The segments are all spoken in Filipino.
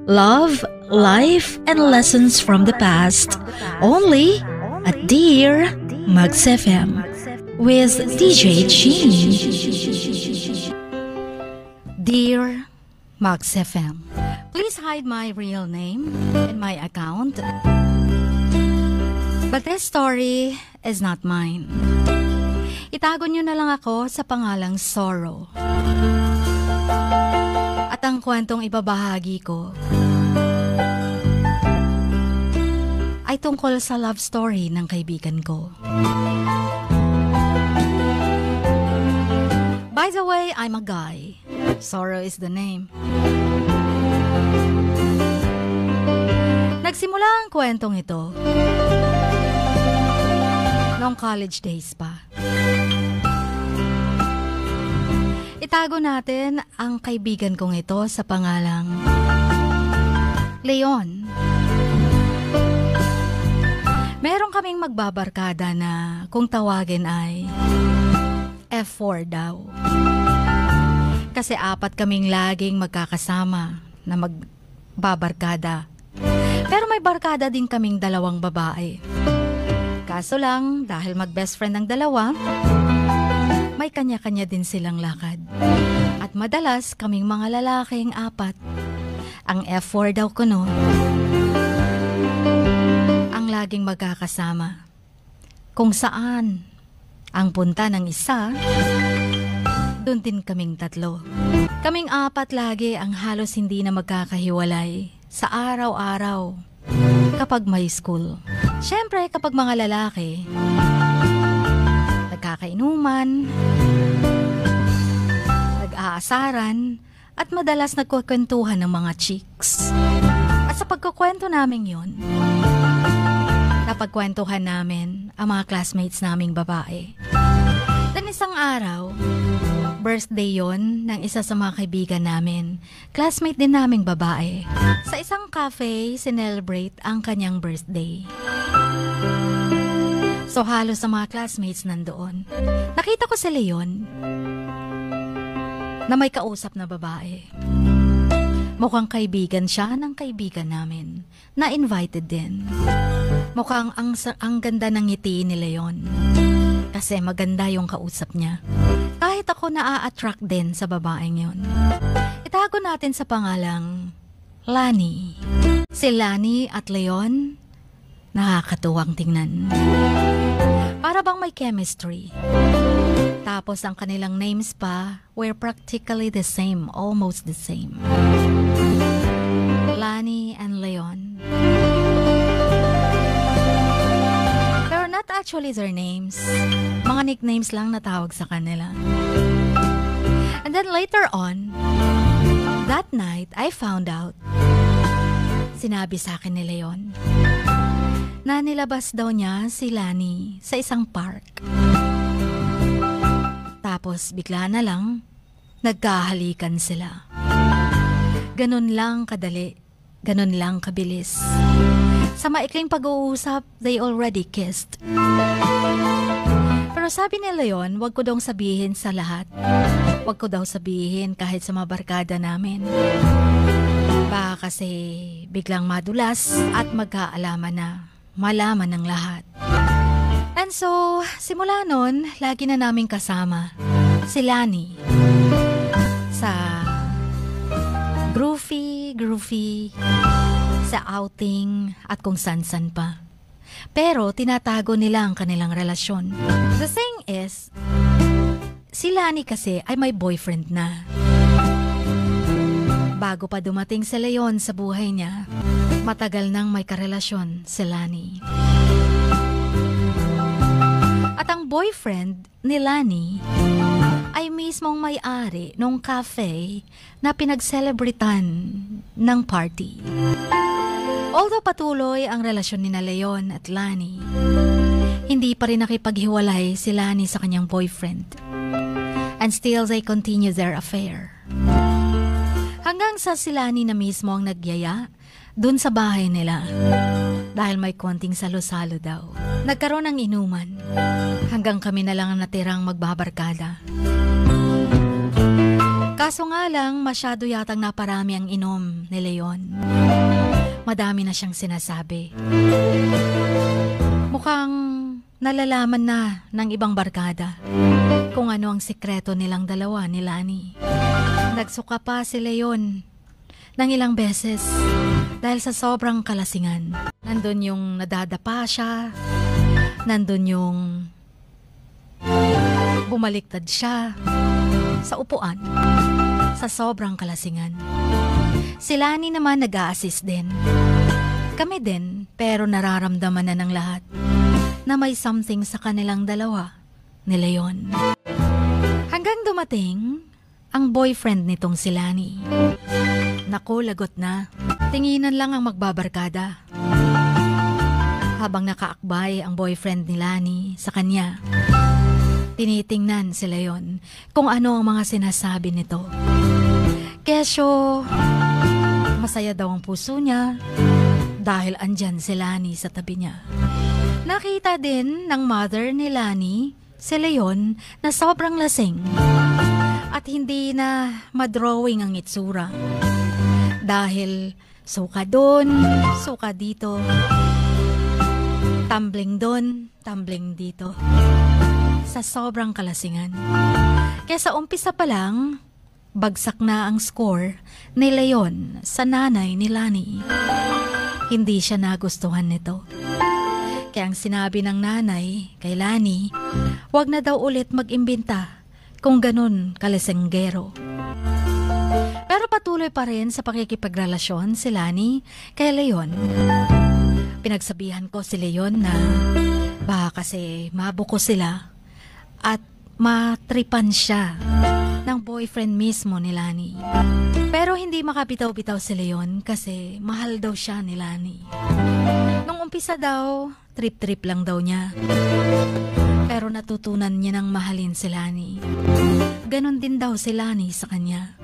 love, life, and lessons from the past. Only at Dear Mags FM with DJ Chin. Dear Mags FM, please hide my real name in my account. But this story is not mine. Itago niyo na lang ako sa pangalang Sorrow. At ang kwentong ibabahagi ko ay tungkol sa love story ng kaibigan ko. By the way, I'm a guy. Sorrow is the name. Nagsimula ang kwentong ito noong college days pa. Itago natin ang kaibigan kong ito sa pangalang Leon. Meron kaming magbabarkada na kung tawagin ay F4 daw. Kasi 4 kaming laging magkakasama na magbabarkada. Pero may barkada din kaming 2 babae. Kaso lang, dahil mag-best friend ang 2, may kanya-kanya din silang lakad. At madalas kaming mga lalaking 4. Ang F4 daw kuno ang laging magkakasama. Kung saan ang punta ng isa, dun din kaming 3. Kaming 4 lagi ang halos hindi na magkakahiwalay sa araw-araw kapag may school. Siyempre kapag mga lalaki, nagkakainuman, nag-aasaran, at madalas nagkukwentuhan ng mga chicks. At sa pagkukwento namin yon, napagkwentuhan namin ang mga classmates naming babae. Dan isang araw, birthday yon ng isa sa mga kaibigan namin, classmate din naming babae. Sa isang cafe, sinelebrate ang kanyang birthday. So halos sa mga classmates nandoon. Nakita ko si Leon na may kausap na babae. Mukhang kaibigan siya ng kaibigan namin na invited din. Mukhang ang ganda ng ngiti ni Leon kasi maganda yung kausap niya. Kahit ako naa-attract din sa babaeng yun. Itago natin sa pangalang Lani. Si Lani at Leon, nakakatuwang tingnan. Para bang may chemistry. Tapos ang kanilang names pa were practically the same, almost the same. Lani and Leon. Pero not actually their names. Mga nicknames lang na tawag sa kanila. And then later on, that night, I found out, sinabi sa akin ni Leon, na nilabas daw niya si Lani sa isang park. Tapos bigla na lang, nagkahalikan sila. Ganun lang kadali, ganun lang kabilis. Sa maikling pag-uusap, they already kissed. Pero sabi ni Leon, wag ko daw sabihin sa lahat. Wag ko daw sabihin kahit sa mga barkada namin. Baka kasi biglang madulas at magkaalaman na. Malaman ng lahat. And so, simula nun, lagi na namin kasama si Lani sa groovy, sa outing at kung san-san pa. Pero tinatago nila ang kanilang relasyon. The thing is, si Lani kasi ay may boyfriend na. Bago pa dumating si Leon sa buhay niya, matagal nang may karelasyon si Lani. At ang boyfriend ni Lani ay mismong may-ari ng cafe na pinagselebritan ng party. Although patuloy ang relasyon ni Leon at Lani, hindi pa rin nakipaghiwalay si Lani sa kanyang boyfriend. And still they continue their affair. Hanggang sa si Lani na mismo ang nagyaya dun sa bahay nila dahil may konting salo-salo daw. Nagkaroon ng inuman hanggang kami na lang ang natirang magbabarkada. Kaso nga lang, masyado yatang naparami ang inom ni Leon. Madami na siyang sinasabi. Mukhang nalalaman na ng ibang barkada kung ano ang sikreto nilang dalawa ni Lani. Nagsuka pa si Leon ng ilang beses dahil sa sobrang kalasingan. Nandun yung nadadapa siya, nandun yung bumaliktad siya sa upuan sa sobrang kalasingan. Si Lani naman nag-a-assist din. Kami din, pero nararamdaman na ng lahat na may something sa kanilang dalawa ni Leon. Hanggang dumating ang boyfriend nitong si Lani. Naku, lagot na. Tinginan lang ang magbabarkada. Habang nakaakbay ang boyfriend ni Lani sa kanya, tinitingnan si Leon kung ano ang mga sinasabi nito. Kesyo, masaya daw ang puso niya dahil andyan si Lani sa tabi niya. Nakita din ng mother ni Lani si Leon na sobrang lasing at hindi na madrawing ang itsura. Dahil suka doon, suka dito, tumbling doon, tumbling dito. Sa sobrang kalasingan. Kaya sa umpisa pa lang, bagsak na ang score ni Leon sa nanay ni Lani. Hindi siya nagustuhan nito. Kaya ang sinabi ng nanay kay Lani, wag na daw ulit mag-imbenta kung ganun kalasenggero. Pero patuloy pa rin sa pakikipagrelasyon si Lani kay Leon. Pinagsabihan ko si Leon na baka kasi mabuko sila at matripan siya ng boyfriend mismo ni Lani. Pero hindi makabitaw-bitaw si Leon kasi mahal daw siya ni Lani. Nung umpisa daw, trip-trip lang daw niya. Pero natutunan niya ng mahalin si Lani. Ganon din daw si Lani sa kanya.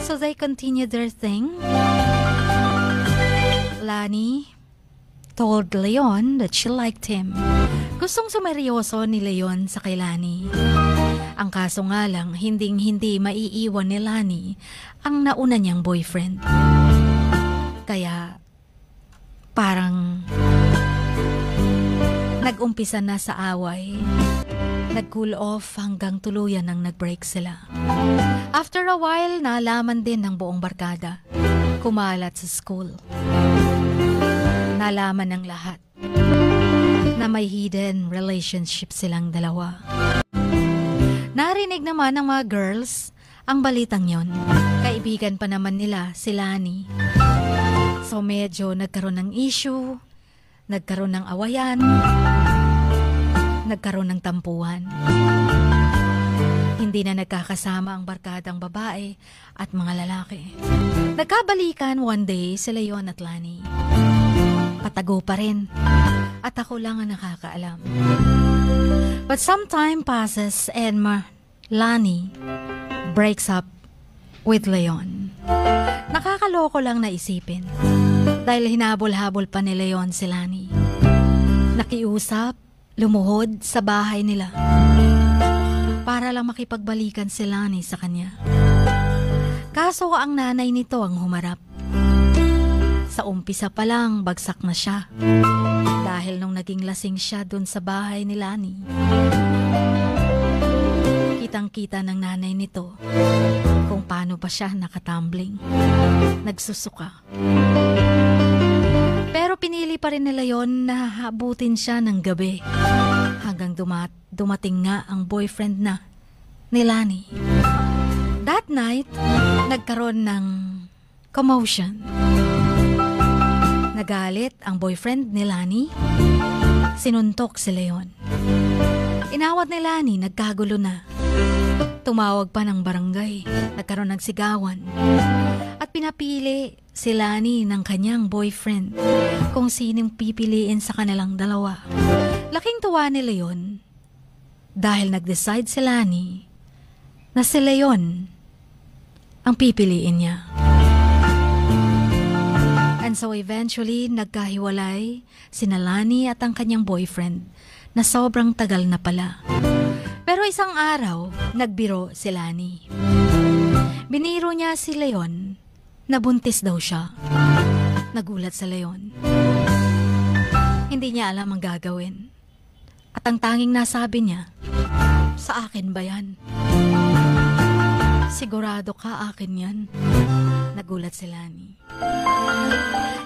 So they continued their thing. Lani told Leon that she liked him. Gustong sumeryoso ni Leon sa kay Lani. Ang kaso nga lang, hinding-hindi maiiwan ni Lani ang nauna niyang boyfriend. Kaya parang nag-umpisa na sa away. Nag-cool off hanggang tuluyan nang nag-break sila. After a while, nalaman din ng buong barkada. Kumalat sa school. Nalaman ng lahat na may hidden relationship silang dalawa. Narinig naman ng mga girls ang balitang yon. Kaibigan pa naman nila si Lani. So medyo nagkaroon ng issue, nagkaroon ng awayan, nagkaroon ng tampuhan. Hindi na nagkakasama ang barkadang babae at mga lalaki. Nagkabalikan one day si Leon at Lani. Patago pa rin. At ako lang ang nakakaalam. But some time passes and Lani breaks up with Leon. Nakakaloko lang na isipin. Dahil hinabol-habol pa ni Leon si Lani. Nakiusap, lumuhod sa bahay nila. Para lang makipagbalikan si Lani sa kanya. Kaso ang nanay nito ang humarap. Sa umpisa pa lang, bagsak na siya. Dahil nung naging lasing siya dun sa bahay ni Lani. Kitang-kita ng nanay nito kung paano pa siya nakatumbling. Nagsusuka. Pero pinili pa rin nila yon na habutin siya ng gabi. Hanggang dumating nga ang boyfriend na ni Lani. That night, nagkaroon ng commotion. Nagalit ang boyfriend ni Lani. Sinuntok si Leon. Inawat ni Lani, nagkagulo na. Tumawag pa ng barangay. Nagkaroon ng sigawan. At pinapili si Lani ng kanyang boyfriend kung sinong pipiliin sa kanilang dalawa. Laking tuwa ni Leon dahil nag-decide si Lani na si Leon ang pipiliin niya. And so eventually, nagkahiwalay sina Lani at ang kanyang boyfriend na sobrang tagal na pala. Pero isang araw, nagbiro si Lani. Biniro niya si Leon na buntis daw siya. Nagulat si Leon. Hindi niya alam ang gagawin. At ang tanging nasabi niya, sa akin ba yan? Sigurado ka akin yan. Nagulat si Lani.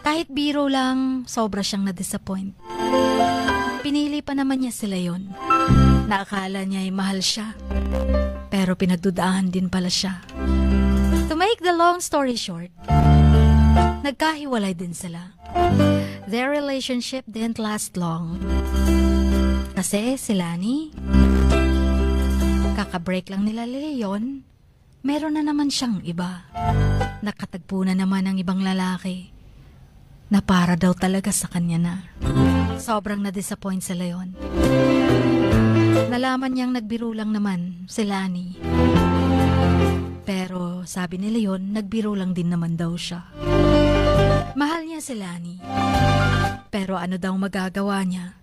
Kahit biro lang, sobra siyang na-disappoint. Pinili pa naman niya si Leon. Naakala niya ay mahal siya. Pero pinagdudahan din pala siya. To make the long story short, nagkahiwalay din sila. Their relationship didn't last long. Kasi si Lani, kakabreak lang nila Leon, meron na naman siyang iba. Nakatagpo na naman ang ibang lalaki na para daw talaga sa kanya na. Sobrang na-disappoint si Leon. Nalaman niyang nagbiro lang naman si Lani. Pero sabi ni Leon, nagbiro lang din naman daw siya. Mahal niya si Lani. Pero ano daw magagawa niya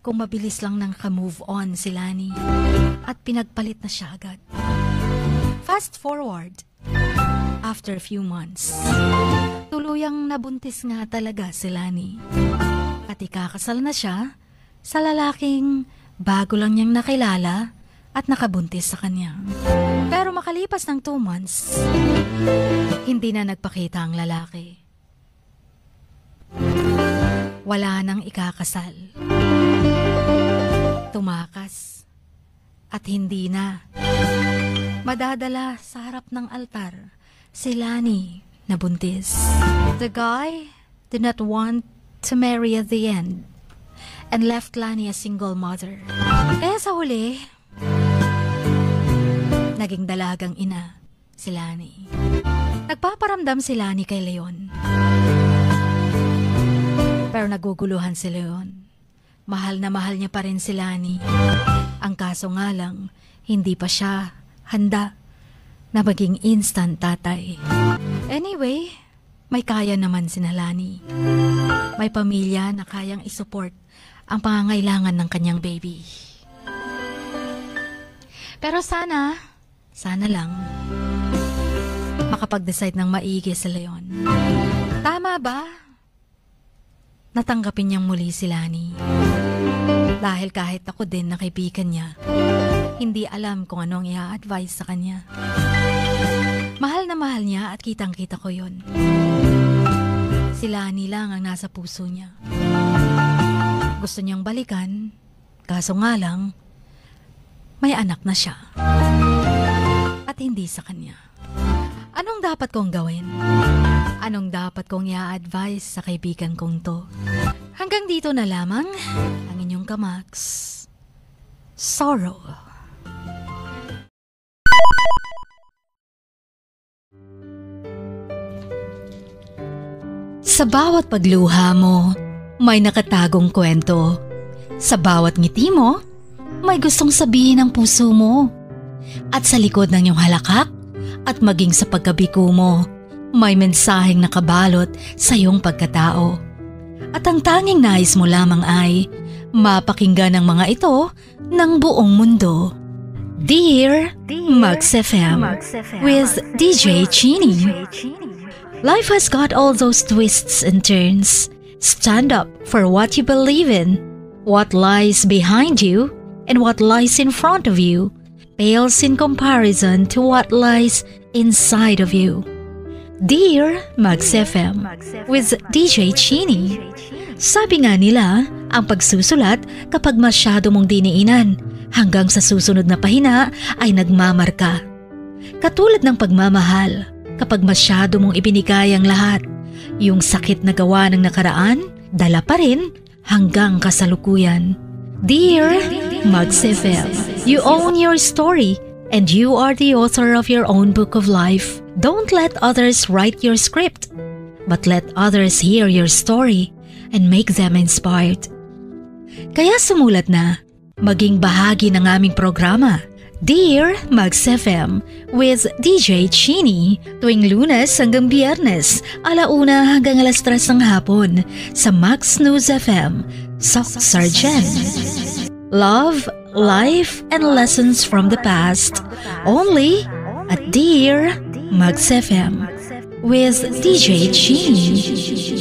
kung mabilis lang nang ka-move on si Lani at pinagpalit na siya agad. Fast forward, after a few months, tuluyang nabuntis nga talaga si Lani. At ikakasal na siya sa lalaking bago lang niyang nakilala at nakabuntis sa kanya. Pero makalipas ng 2 months, hindi na nagpakita ang lalaki. Wala nang ikakasal. Tumakas at hindi na madadala sa harap ng altar si Lani na buntis. The guy did not want to marry at the end and left Lani a single mother. Kaya sa huli, naging dalagang ina si Lani. Nagpaparamdam si Lani kay Leon. Pero naguguluhan si Leon. Mahal na mahal niya pa rin si Lani. Ang kaso nga lang, hindi pa siya handa na maging instant tatay. Anyway, may kaya naman si Lani. May pamilya na kayang isupport ang pangangailangan ng kanyang baby. Pero sana lang, makapag-decide ng maigi si Leon. Tama ba? Natanggapin niyang muli si Lani. Dahil kahit ako din na kaibigan niya, hindi alam kung anong i-advise sa kanya. Mahal na mahal niya at kitang-kita ko yun. Si Lani lang ang nasa puso niya. Gusto niyang balikan, kaso nga lang, may anak na siya. At hindi sa kanya. Anong dapat kong gawin? Anong dapat kong i-advise sa kaibigan kong to? Hanggang dito na lamang ang inyong Kamax, Sorrow. Sa bawat pagluha mo, may nakatagong kwento. Sa bawat ngiti mo, may gustong sabihin ang puso mo. At sa likod ng iyong halakak at maging sa pagkabiko mo, may mensaheng nakabalot sa iyong pagkatao. At ang tanging nais mo lamang ay mapakinggan ang mga ito ng buong mundo. Dear Max FM with DJ Chini. Life has got all those twists and turns. Stand up for what you believe in. What lies behind you and what lies in front of you pales in comparison to what lies inside of you. Dear Max FM with DJ Chini. Sabi nga nila, ang pagsusulat kapag masyado mong diniinan hanggang sa susunod na pahina ay nagmamarka. Katulad ng pagmamahal, kapag masyado mong ibinigay ang lahat, yung sakit na gawa ng nakaraan, dala pa rin hanggang kasalukuyan. Dear Max FM, you own your story and you are the author of your own book of life. Don't let others write your script, but let others hear your story and make them inspired. Kaya sumulat na, maging bahagi ng aming programa, Dear Max FM with DJ Chini, tuwing Lunes hanggang Biyernes, 1:00 hanggang 3:00 ng hapon sa Max News FM, Sock Sargent. Love, life, and lessons from the past, only at Dear Mags FM with DJ Gene.